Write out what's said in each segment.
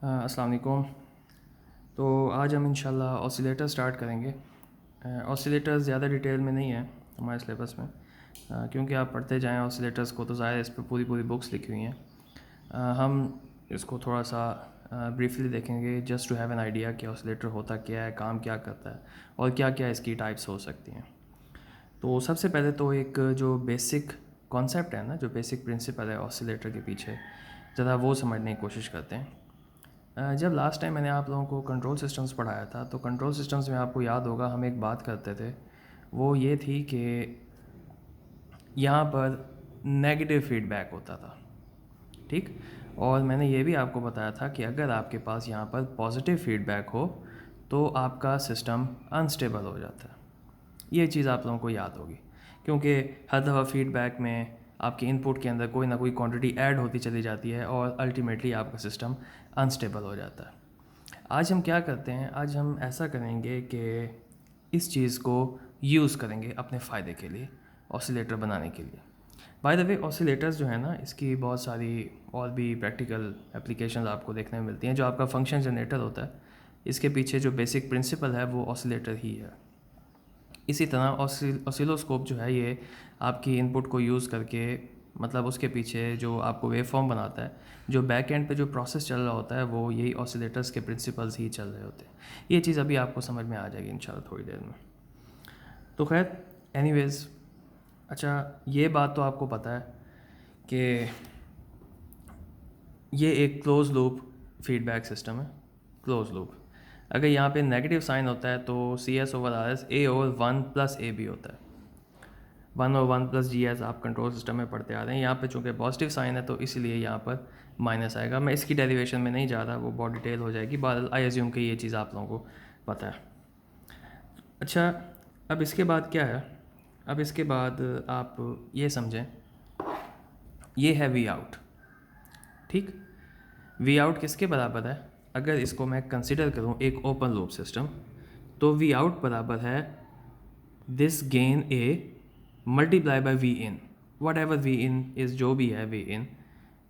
अस्सलाम वालेकुम। तो आज हम इंशाल्लाह ऑसिलेटर स्टार्ट करेंगे। ऑसिलेटर ज़्यादा डिटेल में नहीं है हमारे सिलेबस में, क्योंकि आप पढ़ते जाएं ऑसिलेटर्स को तो ज़ाहिर इस पर पूरी पूरी बुक्स लिखी हुई हैं। हम इसको थोड़ा सा ब्रीफली देखेंगे just to have an idea कि ऑसिलेटर होता क्या है, काम क्या करता है और क्या क्या इसकी टाइप्स हो सकती हैं। तो सबसे पहले तो एक जो बेसिक कॉन्सेप्ट है ना, जो बेसिक प्रिंसिपल है ऑसिलेटर के पीछे, ज़रा वो समझने की कोशिश करते हैं। जब लास्ट टाइम मैंने आप लोगों को कंट्रोल सिस्टम्स पढ़ाया था तो कंट्रोल सिस्टम्स में आपको याद होगा हम एक बात करते थे, वो ये थी कि यहाँ पर नेगेटिव फीडबैक होता था, ठीक। और मैंने ये भी आपको बताया था कि अगर आपके पास यहाँ पर पॉजिटिव फीडबैक हो तो आपका सिस्टम अनस्टेबल हो जाता है। ये चीज़ आप लोगों को याद होगी, क्योंकि हर दफ़ा फीडबैक में आपके इनपुट के अंदर कोई ना कोई क्वांटिटी ऐड होती चली जाती है और अल्टीमेटली आपका सिस्टम अनस्टेबल हो जाता है। आज हम क्या करते हैं, आज हम ऐसा करेंगे कि इस चीज़ को यूज़ करेंगे अपने फ़ायदे के लिए, ऑसिलेटर बनाने के लिए। बाय द वे ऑसिलेटर्स जो है ना, इसकी बहुत सारी और भी प्रैक्टिकल एप्लीकेशंस आपको देखने में मिलती हैं। जो आपका फंक्शन जनरेटर होता है, इसके पीछे जो बेसिक प्रिंसिपल है वो ऑसिलेटर ही है। इसी तरह ऑसिलोस्कोप जो है ये आपकी इनपुट को यूज़ करके, मतलब उसके पीछे जो आपको वेव फॉर्म बनाता है, जो बैक एंड पे जो प्रोसेस चल रहा होता है, वो यही ऑसिलेटर्स के प्रिंसिपल्स ही चल रहे होते हैं। ये चीज़ अभी आपको समझ में आ जाएगी इंशाल्लाह थोड़ी देर में। तो खैर एनीवेज़, अच्छा ये बात तो आपको पता है कि ये एक क्लोज लूप फीडबैक सिस्टम है। क्लोज लूप, अगर यहाँ पे नेगेटिव साइन होता है तो CS/RS A/1+AB होता है। 1 और 1+GS आप कंट्रोल सिस्टम में पढ़ते आ रहे हैं। यहाँ पे चूँकि पॉजिटिव साइन है तो इसलिए यहाँ पर माइनस आएगा। मैं इसकी डेरिवेशन में नहीं जा रहा, वो बहुत डिटेल हो जाएगी। बहरहाल आई एज्यूम कि ये चीज़ आप लोगों को पता है। अच्छा, अब इसके बाद क्या है, अब इसके बाद आप ये समझें, ये है वी आउट, ठीक। वी आउट किसके बराबर है? अगर इसको मैं कंसिडर करूँ एक ओपन लूप सिस्टम, तो वी आउट बराबर है this gain A multiply by V in, whatever V in is, जो भी है वी इन,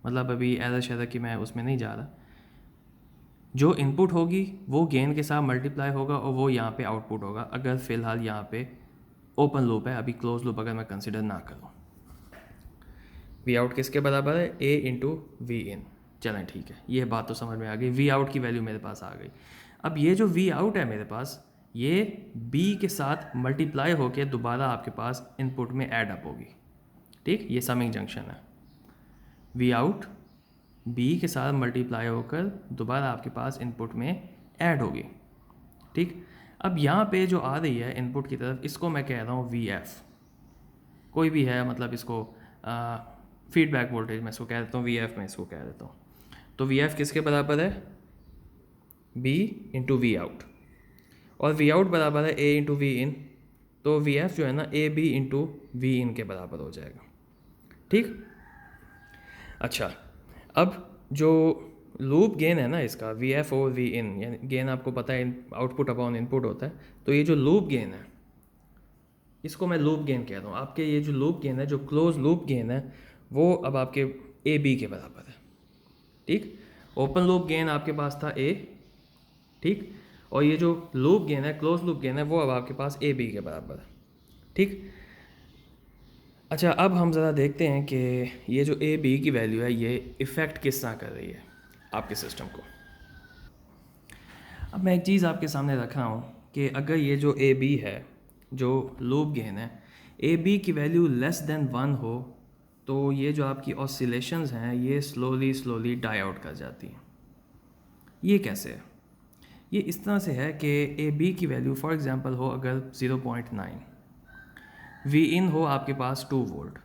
मतलब अभी एरर शेरर की मैं उसमें नहीं जा रहा। जो इनपुट होगी वो गेन के साथ मल्टीप्लाई होगा और वो यहाँ पे आउटपुट होगा, अगर फ़िलहाल यहाँ पे ओपन लूप है। अभी क्लोज लूप अगर मैं कंसिडर ना करूँ, वी आउट किसके बराबर है? ए इंटू वी इन। चलें ठीक है, ये बात तो समझ में आ गई। वी आउट की वैल्यू मेरे पास आ गई। अब ये जो वी आउट है मेरे पास, ये बी के साथ मल्टीप्लाई होकर दोबारा आपके पास इनपुट में ऐड अप होगी, ठीक। ये समिंग जंक्शन है। वी आउट बी के साथ मल्टीप्लाई होकर दोबारा आपके पास इनपुट में ऐड होगी, ठीक। अब यहाँ पे जो आ रही है इनपुट की तरफ, इसको मैं कह रहा हूँ वी एफ। कोई भी है, मतलब इसको फीडबैक वोल्टेज मैं इसको कह देता हूँ, वी एफ में इसको कह देता हूँ। तो वी एफ किसके बराबर है? बी इंटू वी आउट, और वी आउट बराबर है ए इंटू वी इन। तो वी एफ जो है ना, ए बी इंटू वी इन के बराबर हो जाएगा, ठीक। अच्छा, अब जो लूप गेन है ना इसका, वी एफ ओवर वी इन, यानी गेन आपको पता है आउटपुट अपॉन इनपुट होता है। तो ये जो लूप गेन है, इसको मैं लूप गेन कह रहा हूँ। आपके ये जो लूप गेन है, जो क्लोज लूप गेन है, वो अब आपके ए बी के बराबर है, ठीक। ओपन लूप गेन आपके पास था ए, ठीक। और ये जो लूप गेन है, क्लोज लूप गेन है, वो अब आपके पास ए बी के बराबर है, ठीक। अच्छा, अब हम ज़रा देखते हैं कि ये जो ए बी की वैल्यू है, ये इफ़ेक्ट किस तरह कर रही है आपके सिस्टम को। अब मैं एक चीज़ आपके सामने रख रहा हूँ कि अगर ये जो ए बी है, जो लूप गेन है, ए बी की वैल्यू लेस देन 1 हो, तो ये जो आपकी ऑसिलेशंस हैं ये स्लोली स्लोली डाई आउट कर जाती हैं। ये कैसे है? ये इस तरह से है कि ए बी की वैल्यू फॉर एग्ज़ाम्पल हो अगर 0.9, वी इन हो आपके पास 2 वोल्ट,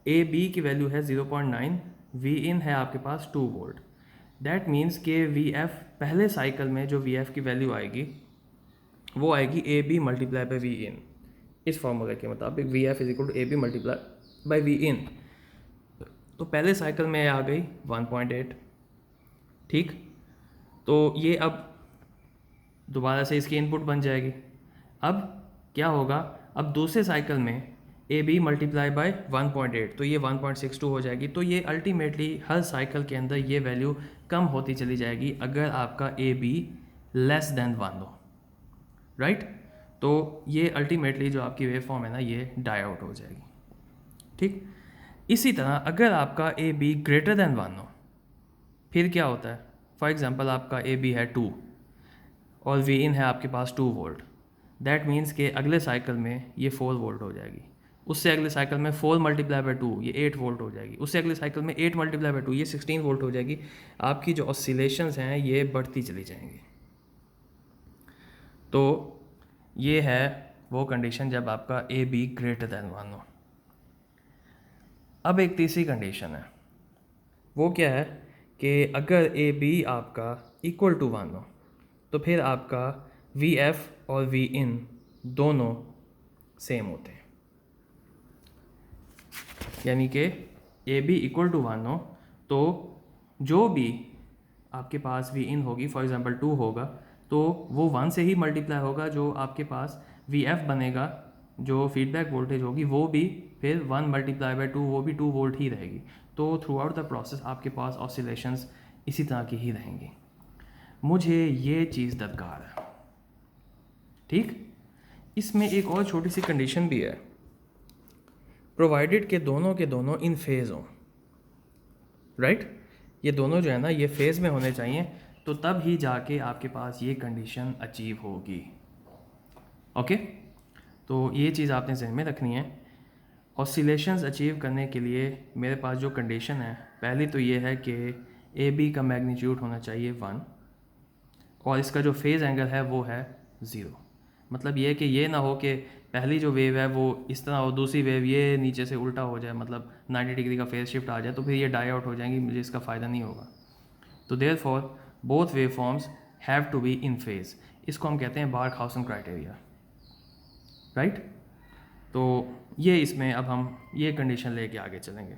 ए बी की वैल्यू है 0.9, वी इन है आपके पास 2 वोल्ट। दैट मीन्स कि वी एफ पहले साइकिल में जो वी एफ की वैल्यू आएगी वो आएगी A B multiply by V in. इस फॉर्मूले के मुताबिक V F is equal to A B multiply by V इन। तो पहले साइकिल में आ गई 1.8, ठीक। तो ये अब दोबारा से इसकी इनपुट बन जाएगी। अब क्या होगा, अब दूसरे साइकिल में ए बी मल्टीप्लाई बाय 1.8, तो ये 1.62 हो जाएगी। तो ये अल्टीमेटली हर साइकिल के अंदर ये वैल्यू कम होती चली जाएगी अगर आपका ए बी लेस देन 1 हो, राइट। तो ये अल्टीमेटली जो आपकी वेव फॉर्म है ना, ये डाई आउट हो जाएगी, ठीक। इसी तरह अगर आपका ए बी ग्रेटर देन 1 हो, फिर क्या होता है। फॉर एग्जांपल आपका ए बी है 2 और वी इन है आपके पास 2 वोल्ट, दैट मीन्स कि अगले साइकिल में ये 4 वोल्ट हो जाएगी। उससे अगले साइकिल में 4 मल्टीप्लाई बाय 2 ये 8 वोल्ट हो जाएगी। उससे अगले साइकिल में 8 मल्टीप्लाई बाय 2 ये 16 वोल्ट हो जाएगी। आपकी जो ऑसिलेशंस हैं ये बढ़ती चली जाएंगी। तो ये है वो कंडीशन जब आपका ए बी ग्रेटर दैन 1 हो। अब एक तीसरी कंडीशन है, वो क्या है कि अगर ए बी आपका इक्वल टू 1 हो तो फिर आपका वी एफ और वी इन दोनों सेम होते हैं। यानी कि ए बी इक्वल टू 1 हो तो जो भी आपके पास वी इन होगी, फॉर एग्जांपल 2 होगा, तो वो 1 से ही मल्टीप्लाई होगा। जो आपके पास वी एफ बनेगा, जो फीडबैक वोल्टेज होगी, वो भी फिर 1 मल्टीप्लाई बाय 2 वो भी 2 वोल्ट ही रहेगी। तो थ्रू आउट द प्रोसेस आपके पास ऑसिलेशंस इसी तरह की ही रहेंगी। मुझे ये चीज़ दरकार है, ठीक। इसमें एक और छोटी सी कंडीशन भी है, प्रोवाइडेड के दोनों इन फेज़ हों, राइट। ये दोनों जो है ना ये फेज़ में होने चाहिए, तो तब ही जाके आपके पास ये कंडीशन अचीव होगी। ओके, तो ये चीज़ आपने ज़हन में रखनी है। ऑसिलेशंस अचीव करने के लिए मेरे पास जो कंडीशन है, पहली तो ये है कि ए बी का मैग्नीट्यूड होना चाहिए 1 और इसका जो फेज़ एंगल है वो है 0। मतलब ये कि ये ना हो कि पहली जो वेव है वो इस तरह हो, दूसरी वेव ये नीचे से उल्टा हो जाए, मतलब 90 डिग्री का फेज शिफ्ट आ जाए, तो फिर ये डाई आउट हो जाएंगी, मुझे इसका फ़ायदा नहीं होगा। तो therefore both wave forms have to be in phase. इसको हम कहते हैं बार्कहाउसन क्राइटेरिया, राइट। तो ये इसमें अब हम ये कंडीशन लेके आगे चलेंगे।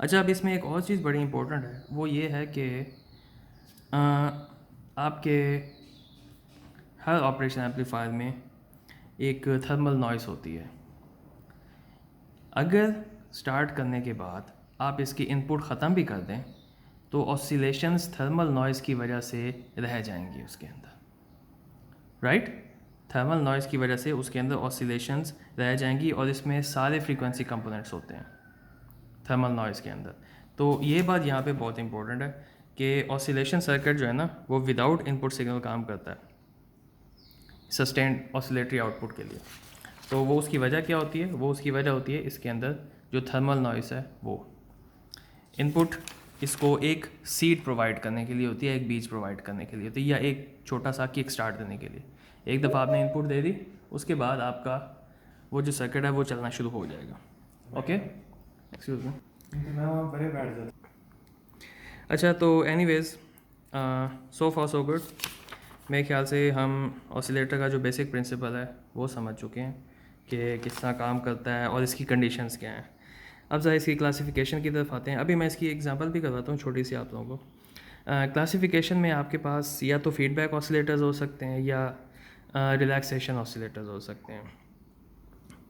अच्छा, अब इसमें एक और चीज़ बड़ी इंपॉर्टेंट है, वो ये है कि आपके हर ऑपरेशन एम्पलीफायर में एक थर्मल नॉइस होती है। अगर स्टार्ट करने के बाद आप इसकी इनपुट ख़त्म भी कर दें तो ऑसिलेशंस थर्मल नॉइस की वजह से रह जाएंगी उसके अंदर, राइट। थर्मल नॉइस की वजह से उसके अंदर ऑसिलेशंस रह जाएंगी और इसमें सारे फ्रीक्वेंसी कंपोनेंट्स होते हैं थर्मल नॉइस के अंदर। तो ये बात यहाँ पे बहुत इंपॉर्टेंट है कि ऑसिलेशन सर्किट जो है ना वो विदाउट इनपुट सिग्नल काम करता है सस्टेन्ड ऑसिलेटरी आउटपुट के लिए। तो वो उसकी वजह क्या होती है, वो उसकी वजह होती है इसके अंदर जो थर्मल नॉइस है वो इनपुट इसको एक सीड प्रोवाइड करने के लिए होती है, एक बीज प्रोवाइड करने के लिए होती है, या एक छोटा सा किक स्टार्ट देने के लिए। एक दफ़ा आपने इनपुट दे दी, उसके बाद आपका वो जो सर्किट है वो चलना शुरू हो जाएगा। Okay, excuse me. अच्छा, तो एनीवेज सो फार सो गुड। मेरे ख्याल से हम ऑसिलेटर का जो बेसिक प्रिंसिपल है वो समझ चुके हैं कि किस तरह काम करता है और इसकी कंडीशंस क्या हैं। अब ज़रा इसकी क्लासिफिकेशन की तरफ आते हैं। अभी मैं इसकी एग्जांपल भी करवाता हूँ छोटी सी आप लोगों को। क्लासिफिकेशन में आपके पास या तो फीडबैक ऑसिलेटर्स हो सकते हैं या रिलैक्सेशन ऑसिलेटर्स हो सकते हैं।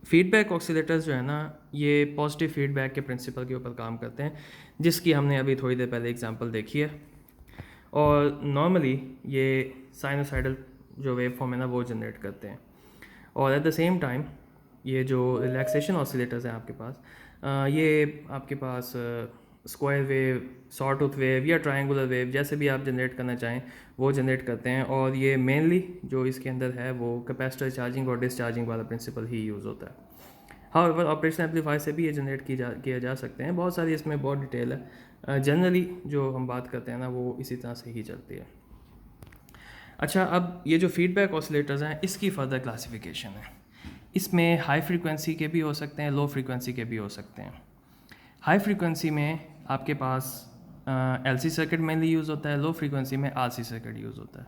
फीडबैक ऑसिलेटर्स जो है ना ये पॉजिटिव फीडबैक के प्रिंसिपल के ऊपर काम करते हैं, जिसकी हमने अभी थोड़ी देर पहले एग्जांपल देखी है। और नॉर्मली ये साइनोसाइडल जो वेव फॉर्म है ना वो जनरेट करते हैं। और एट द सेम टाइम ये जो रिलैक्सेशन ऑसिलेटर्स हैं आपके पास, ये आपके पास स्क्वायर वेव, सॉटूथ वेव या ट्रायंगुलर वेव जैसे भी आप जनरेट करना चाहें वो जनरेट करते हैं। और ये मेनली जो इसके अंदर है वो कैपेसिटर चार्जिंग और डिस्चार्जिंग वाला प्रिंसिपल ही यूज़ होता है। हाउएवर ऑपरेशन एम्पलीफायर से भी ये जनरेट किया जा सकते हैं। बहुत सारी इसमें बहुत डिटेल है। जनरली जो हम बात करते हैं ना वो इसी तरह से ही चलती है। अच्छा, अब ये जो फीडबैक ऑसिलेटर्स हैं इसकी फर्दर क्लासिफिकेशन है। इसमें हाई फ्रीक्वेंसी के भी हो सकते हैं, लो फ्रीक्वेंसी के भी हो सकते हैं। हाई फ्रीक्वेंसी में आपके पास एलसी सर्किट मेनली यूज़ होता है, लो फ्रीक्वेंसी में आरसी सर्किट यूज़ होता है,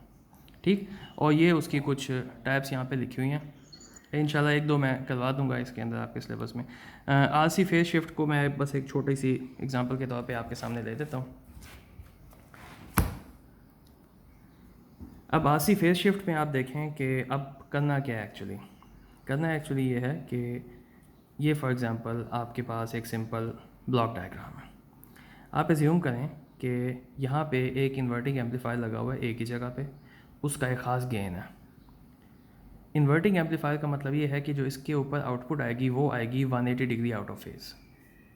ठीक। और ये उसकी कुछ टाइप्स यहाँ पे लिखी हुई हैं, इंशाल्लाह एक दो मैं करवा दूंगा इसके अंदर आपके सिलेबस में। आरसी फेज शिफ्ट को मैं बस एक छोटी सी एग्जांपल के तौर पे आपके सामने दे देता हूँ। अब आरसी फेज शिफ्ट में आप देखें कि अब करना क्या है एक्चुअली। करना एक्चुअली ये है कि ये फॉर एग्ज़ाम्पल आपके पास एक सिंपल ब्लॉक डायग्राम है। आप एज्यूम करें कि यहाँ पे एक इन्वर्टिंग एम्पलीफायर लगा हुआ है एक ही जगह पे, उसका एक ख़ास गेन है। इन्वर्टिंग एम्पलीफायर का मतलब ये है कि जो इसके ऊपर आउटपुट आएगी वो आएगी 180 डिग्री आउट ऑफ फेज़।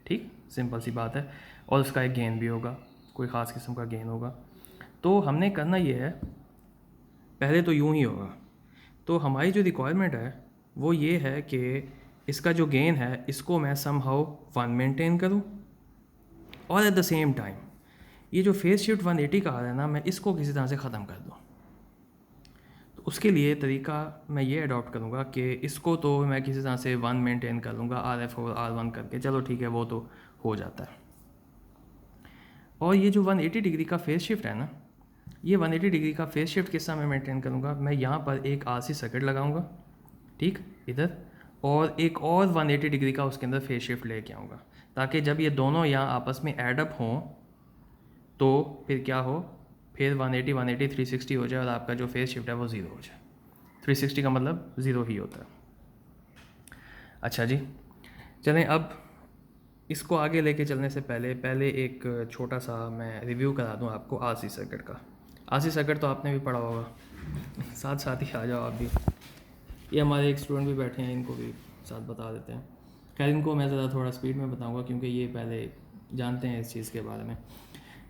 ठीक, सिंपल सी बात है। और उसका एक गेन भी होगा, कोई ख़ास किस्म का गेन होगा। तो हमने करना ये है, पहले तो यूँ ही होगा। तो हमारी जो रिक्वायरमेंट है वो ये है कि इसका जो गेन है इसको मैं समहाउ 1 मेंटेन करूँ, और एट द सेम टाइम ये जो फेज़ शिफ्ट 180 का आ रहा है ना, मैं इसको किसी तरह से ख़त्म कर दूँ। तो उसके लिए तरीका मैं ये अडॉप्ट करूँगा कि इसको तो मैं किसी तरह से 1 मेंटेन कर लूँगा, RF और R1 करके, चलो ठीक है वो तो हो जाता है। और ये जो 180 डिग्री का फेज़ शिफ्ट है ना, ये 180 डिग्री का फेज़ शिफ्ट किस तरह मैं मेंटेन करूँगा, मैं यहाँ पर एक RC सर्किट लगाऊँगा, ठीक, इधर, और एक और 180 डिग्री का उसके अंदर फेज़ शिफ्ट लेके आऊँगा, ताकि जब ये दोनों यहाँ आपस में ऐड अप हों तो फिर क्या हो, फिर 180 360 हो जाए और आपका जो फेज़ शिफ्ट है वो ज़ीरो हो जाए। 360 का मतलब ज़ीरो ही होता है। अच्छा जी, चलें अब इसको आगे लेके चलने से पहले एक छोटा सा मैं रिव्यू करा दूं आपको RC सर्किट का। RC सर्किट तो आपने भी पढ़ा होगा, साथ साथ ही आ जाओ आप भी। ये हमारे एक स्टूडेंट भी बैठे हैं, इनको भी साथ बता देते हैं। खैर इनको मैं ज़रा थोड़ा स्पीड में बताऊंगा क्योंकि ये पहले जानते हैं इस चीज़ के बारे में।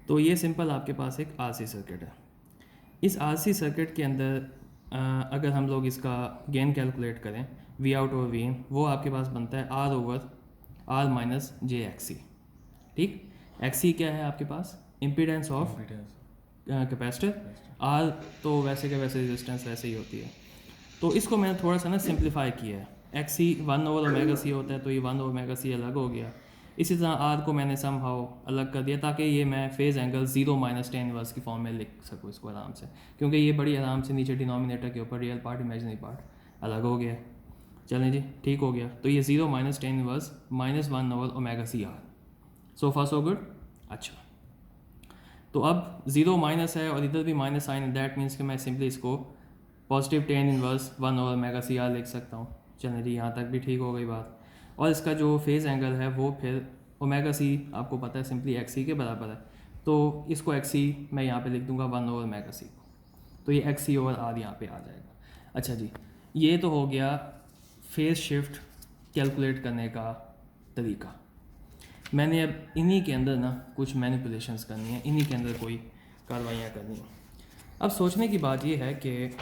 तो ये सिंपल आपके पास एक RC सर्किट है। इस RC सर्किट के अंदर अगर हम लोग इसका गेन कैलकुलेट करें, V आउट ओवर V इन, वो आपके पास बनता है R ओवर R माइनस जे XC। ठीक, XC क्या है आपके पास, इम्पीडेंस ऑफ कैपेसिटर, R तो वैसे के वैसे रेजिस्टेंस वैसे ही होती है। तो इसको मैंने थोड़ा सा ना सिंप्लीफाई किया है। XC 1 ओवर ओमेगा C होता है, तो ये 1 ओवर ओमेगा C अलग हो गया। इसी तरह R को मैंने समहाउ अलग कर दिया ताकि ये मैं phase angle 0 minus tan inverse की फॉर्म में लिख सकूँ इसको आराम से, क्योंकि ये बड़ी आराम से नीचे डिनोमिनेटर के ऊपर रियल पार्ट इमेजिनरी पार्ट अलग हो गया। चलें जी, ठीक हो गया। तो ये 0 minus tan inverse -1 over omega C R, सो फार सो गुड। अच्छा, तो अब 0 माइनस है और इधर भी माइनस साइन है, दैट मीन्स कि मैं सिंपली इसको positive tan inverse 1 over omega C R लिख सकता हूँ। चलें जी, यहाँ तक भी ठीक हो गई बात। और इसका जो फेज़ एंगल है वो फिर ओमेगा C आपको पता है सिंपली XC के बराबर है, तो इसको XC मैं यहाँ पे लिख दूंगा 1 ओवर ओमेगा C, तो ये XC ओवर R यहाँ पे आ जाएगा। अच्छा जी, ये तो हो गया फेज़ शिफ्ट कैलकुलेट करने का तरीका। मैंने अब इन्हीं के अंदर ना कुछ मैनिपुलेशंस करनी है, इन्हीं के अंदर कोई कार्रवाइयाँ करनी है। अब सोचने की बात ये है कि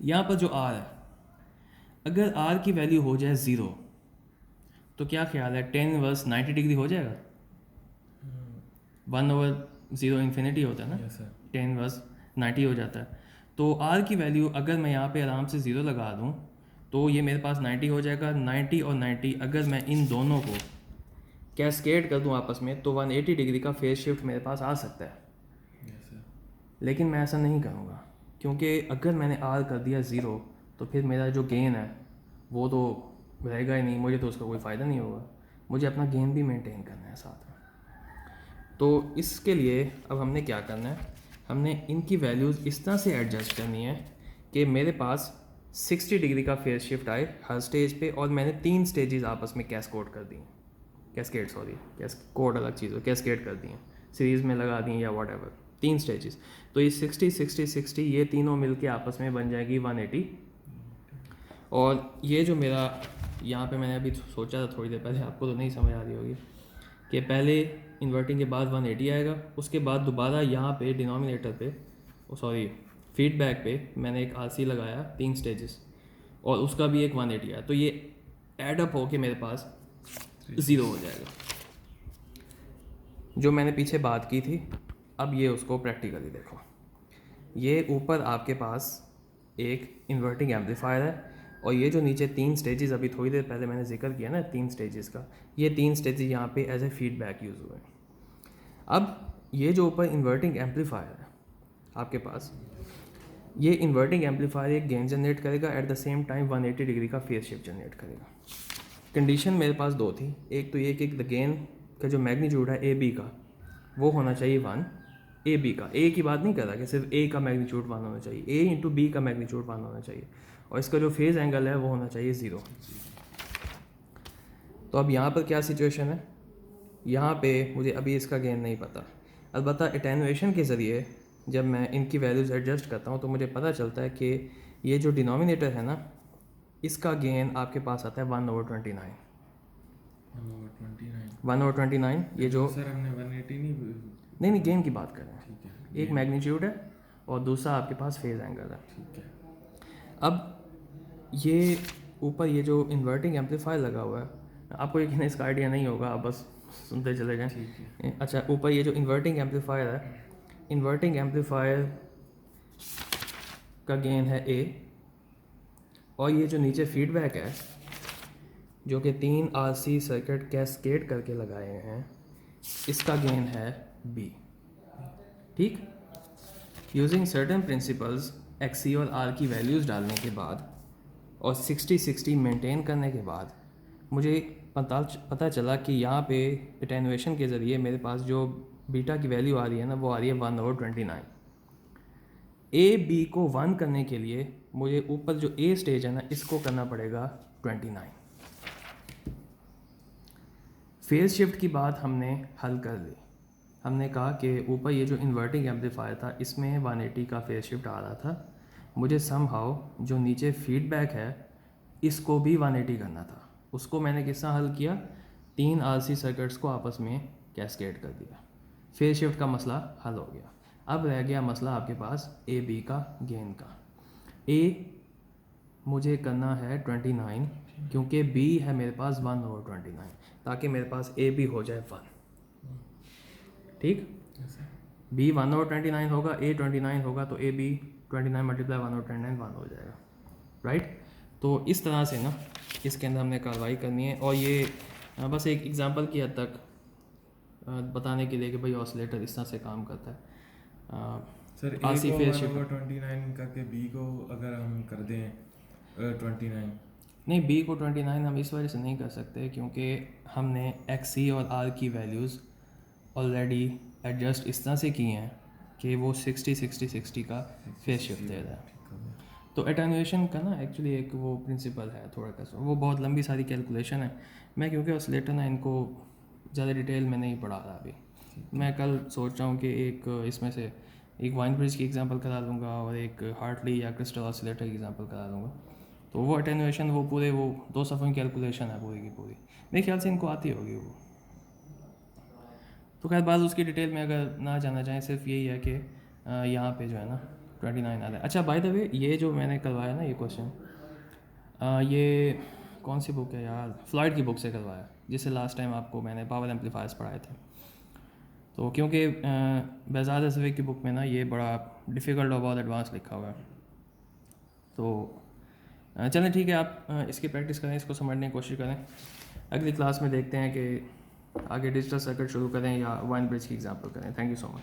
यहाँ पर जो R है, अगर R की वैल्यू हो जाए 0 तो क्या ख्याल है, टेन इनवर्स 90 डिग्री हो जाएगा? 1 ओवर 0 इन्फिनिटी होता है ना, टेन इनवर्स 90 हो जाता है। तो R की वैल्यू अगर मैं यहाँ पे आराम से 0 लगा दूँ तो ये मेरे पास 90 हो जाएगा। 90 और 90 अगर मैं इन दोनों को कैस्केड कर दूँ आपस में तो 180 डिग्री का फेज़ शिफ्ट मेरे पास आ सकता है। लेकिन मैं ऐसा नहीं करूँगा, क्योंकि अगर मैंने R कर दिया 0 तो फिर मेरा जो गेन है वो तो रहेगा ही नहीं, मुझे तो उसका कोई फ़ायदा नहीं होगा। मुझे अपना गेन भी मेंटेन करना है साथ में। तो इसके लिए अब हमने क्या करना है, हमने इनकी वैल्यूज़ इस तरह से एडजस्ट करनी है कि मेरे पास 60 डिग्री का फेज़ शिफ्ट आए हर स्टेज पे, और मैंने 3 स्टेजेस आपस में कैस्केड कर दी, कैस्केड अलग चीज़ हो, कैस्केड कर दी हैं, सीरीज़ में लगा दी या वॉट एवर, 3 स्टेजेस। तो ये 60 60 60 ये तीनों मिलके आपस में बन जाएगी 180। और ये जो मेरा यहाँ पे मैंने अभी सोचा था थोड़ी देर पहले, आपको तो नहीं समझ आ रही होगी, कि पहले इन्वर्टिंग के बाद 180 आएगा, उसके बाद दोबारा यहाँ पे डिनोमिनेटर पे फीडबैक पे मैंने एक RC लगाया 3 स्टेजेस, और उसका भी एक 180 आया, तो ये एडअप हो के मेरे पास 0 हो जाएगा। जो मैंने पीछे बात की थी, अब ये उसको प्रैक्टिकली देखो। ये ऊपर आपके पास एक इन्वर्टिंग एम्पलीफायर है, और ये जो नीचे 3 स्टेजेस अभी थोड़ी देर पहले मैंने जिक्र किया ना 3 स्टेजेस का, ये 3 स्टेजेस यहाँ पे एज ए फीडबैक यूज़ हुए हैं। अब ये जो ऊपर इन्वर्टिंग एम्पलीफायर है आपके पास, ये इन्वर्टिंग एम्पलीफायर एक गेन जनरेट करेगा, at the same time 180 degree का फेज़ शिफ्ट जनरेट करेगा। कंडीशन मेरे पास 2 थी, एक तो ये कि द गेन का जो मैग्नीट्यूड है AB का वो होना चाहिए 1, AB का, A की बात नहीं कर रहा कि सिर्फ A का मैग्नीट्यूड 1 होना चाहिए, A इंटू B का मैग्नीट्यूड 1 होना चाहिए, और इसका जो फेज़ एंगल है वो होना चाहिए 0। तो अब यहाँ पर क्या सिचुएशन है, यहाँ पे मुझे अभी इसका गेन नहीं पता। अलबत्ता एटेनुएशन के ज़रिए जब मैं इनकी वैल्यूज़ एडजस्ट करता हूँ तो मुझे पता चलता है कि ये जो डिनोमिनेटर है ना, इसका गेन आपके पास आता है 1/29। 1/29 ये जो सर हमने 180 नहीं गेन की बात कर रहे हैं। ठीक है, एक मैग्नीट्यूड है और दूसरा आपके पास फेज एंगल है। ठीक है। अब ये ऊपर ये जो इन्वर्टिंग एम्पलीफायर लगा हुआ है, आपको यकीन है इसका आइडिया नहीं होगा, आप बस सुनते चले जाएं। ठीक है। अच्छा, ऊपर ये जो इन्वर्टिंग एम्पलीफायर है, इन्वर्टिंग एम्पलीफायर का गेन है A, और ये जो नीचे फीडबैक है जो कि 3 RC सर्किट कैस्केड करके लगाए हैं, इसका गेन है B। ठीक, यूजिंग सर्टेन प्रिंसिपल्स XC और R की वैल्यूज़ डालने के बाद और 60-60 मेंटेन करने के बाद मुझे पता चला कि यहाँ पे एटेनुएशन के ज़रिए मेरे पास जो बीटा की वैल्यू आ रही है ना, वो आ रही है 1/29। A B को 1 करने के लिए मुझे ऊपर जो A स्टेज है ना, इसको करना पड़ेगा 29। फेज शिफ्ट की बात हमने हल कर ली। हमने कहा कि ऊपर ये जो इन्वर्टिंग एम्पलीफायर था, इसमें 180 का फेज शिफ्ट आ रहा था। मुझे समहाउ जो नीचे फीडबैक है इसको भी 180 करना था। उसको मैंने किस तरह हल किया, 3 RC सर्किट्स को आपस में कैस्केड कर दिया। फेज शिफ्ट का मसला हल हो गया। अब रह गया मसला आपके पास A B का गेन का। A मुझे करना है 29, क्योंकि B है मेरे पास 1/29, ताकि मेरे पास A भी हो जाए 1। ठीक, B 1/29 होगा, A 29 होगा, तो A B 29 मल्टीप्लाई 1/29 1 हो जाएगा। राइट, तो इस तरह से ना इसके अंदर हमने कार्रवाई करनी है। और ये बस एक एग्जांपल की हद तक बताने के लिए कि भाई ऑसिलेटर इस तरह से काम करता है। सर A RC को फेज 1/29 करके B को अगर हम कर दें 29, नहीं, B को 29 हम इस वजह से नहीं कर सकते क्योंकि हमने XC और R की वैल्यूज़ ऑलरेडी एडजस्ट इस तरह से की हैं कि वो 60-60-60 का फेज शिफ्ट दे रहा है। तो एटेनुएशन का ना एक्चुअली एक वो प्रिंसिपल है थोड़ा सा, वो बहुत लंबी सारी कैलकुलेशन है। मैं क्योंकि ऑसिलेटर ना इनको ज़्यादा डिटेल में नहीं पढ़ा रहा अभी। मैं कल सोच रहा हूँ कि एक इसमें से एक वाइन ब्रिज की एग्जांपल करा लूँगा और एक हार्टली या क्रिस्टल ऑसिलेटर की एग्जांपल करा लूँगा। तो वो अटेनुएशन वो पूरे वो 2 सफ़ों की कैलकुलेशन है पूरी की पूरी, मेरे ख्याल से इनको आती होगी वो। तो खैर बात उसकी डिटेल में अगर ना जाना चाहें, सिर्फ यही है कि यहाँ पे जो है ना 29 आ रहा है। अच्छा, बाय द वे ये जो मैंने करवाया ना ये क्वेश्चन, ये कौन सी बुक है यार, फ्लॉयड की बुक से करवाया, जिससे लास्ट टाइम आपको मैंने पावर एम्पलीफायर्स पढ़ाए थे। तो क्योंकि बेजाद असवे की बुक में ना ये बड़ा डिफ़िकल्ट और बहुत एडवांस लिखा हुआ है, तो चलें ठीक है, आप इसकी प्रैक्टिस करें, इसको समझने की कोशिश करें। अगली क्लास में देखते हैं कि आगे डिजिटल सर्किट शुरू करें या वाइन ब्रिज की एग्जांपल करें। Thank you so much.